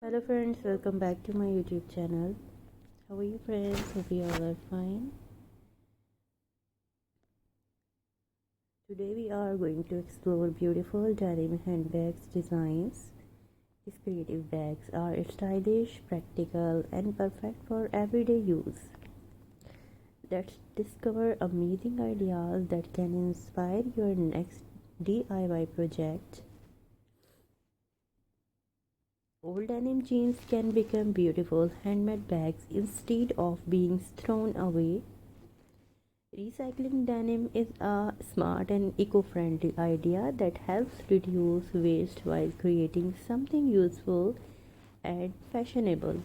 Hello friends, welcome back to my YouTube channel. How are you friends? Hope you all are fine. Today we are going to explore beautiful denim handbags designs. These creative bags are stylish, practical and perfect for everyday use. Let's discover amazing ideas that can inspire your next DIY project. Old denim jeans can become beautiful handmade bags instead of being thrown away. Recycling denim is a smart and eco-friendly idea that helps reduce waste while creating something useful and fashionable.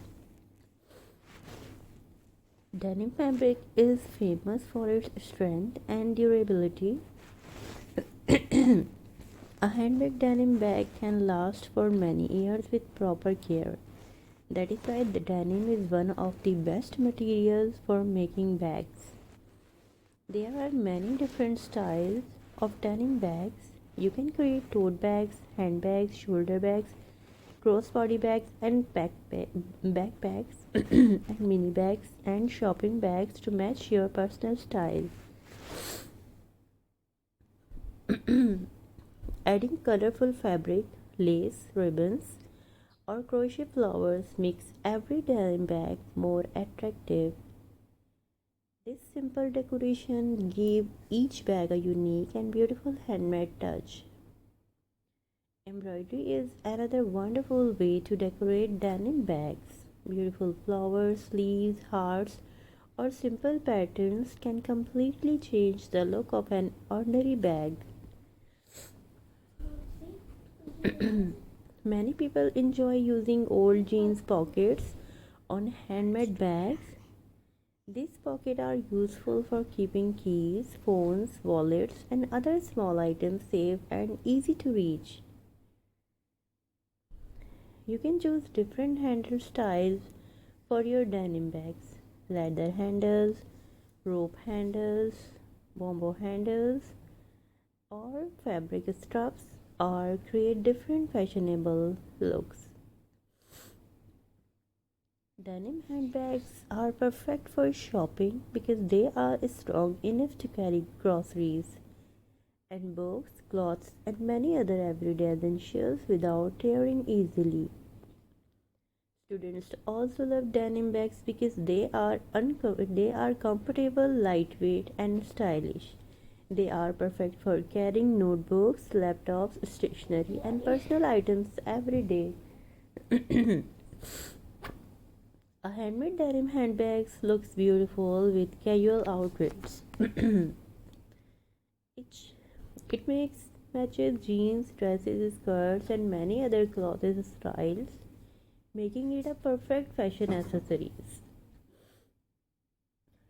Denim fabric is famous for its strength and durability. A handmade denim bag can last for many years with proper care. That is why the denim is one of the best materials for making bags. There are many different styles of denim bags. You can create tote bags, handbags, shoulder bags, crossbody bags, and backpacks, and mini bags, and shopping bags to match your personal style. Adding colorful fabric, lace, ribbons, or crochet flowers makes every denim bag more attractive. This simple decoration gives each bag a unique and beautiful handmade touch. Embroidery is another wonderful way to decorate denim bags. Beautiful flowers, sleeves, hearts, or simple patterns can completely change the look of an ordinary bag. Many people enjoy using old jeans pockets on handmade bags. These pockets are useful for keeping keys, phones, wallets, and other small items safe and easy to reach. You can choose different handle styles for your denim bags: leather handles, rope handles, bombo handles, or fabric straps, or create different fashionable looks. Denim handbags are perfect for shopping because they are strong enough to carry groceries and books, clothes, and many other everyday essentials without tearing easily. Students also love denim bags because they are comfortable, lightweight, and stylish. They are perfect for carrying notebooks, laptops, stationery, and personal items every day. A handmade denim handbag looks beautiful with casual outfits. it, it makes matches jeans, dresses, skirts, and many other clothes styles, making it a perfect fashion accessories.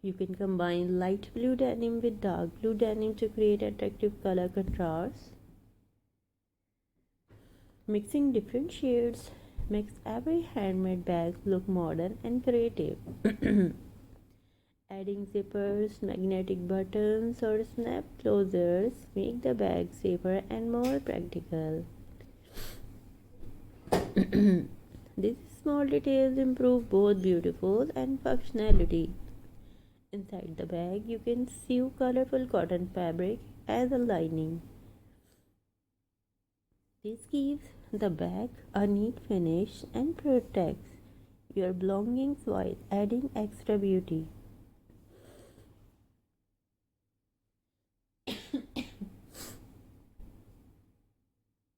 You can combine light blue denim with dark blue denim to create attractive color contrasts. Mixing different shades makes every handmade bag look modern and creative. Adding zippers, magnetic buttons, or snap closures make the bag safer and more practical. These small details improve both beautiful and functionality. Inside the bag, you can sew colorful cotton fabric as a lining. This gives the bag a neat finish and protects your belongings while adding extra beauty.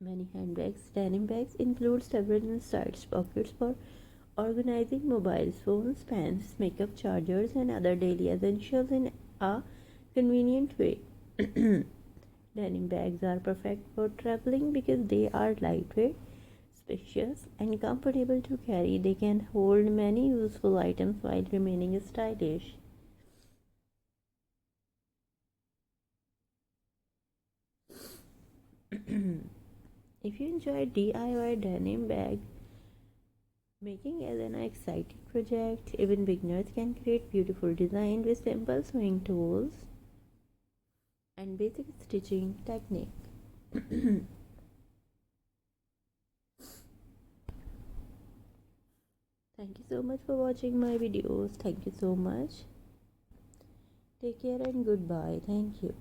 Many denim bags include several inside pockets for organizing mobile phones, pens, makeup chargers, and other daily essentials in a convenient way. Denim bags are perfect for traveling because they are lightweight, spacious, and comfortable to carry. They can hold many useful items while remaining stylish. If you enjoy DIY denim bag making as an exciting project, even beginners can create beautiful design with simple sewing tools and basic stitching technique. Thank you so much for watching my videos. Thank you so much. Take care and goodbye. Thank you.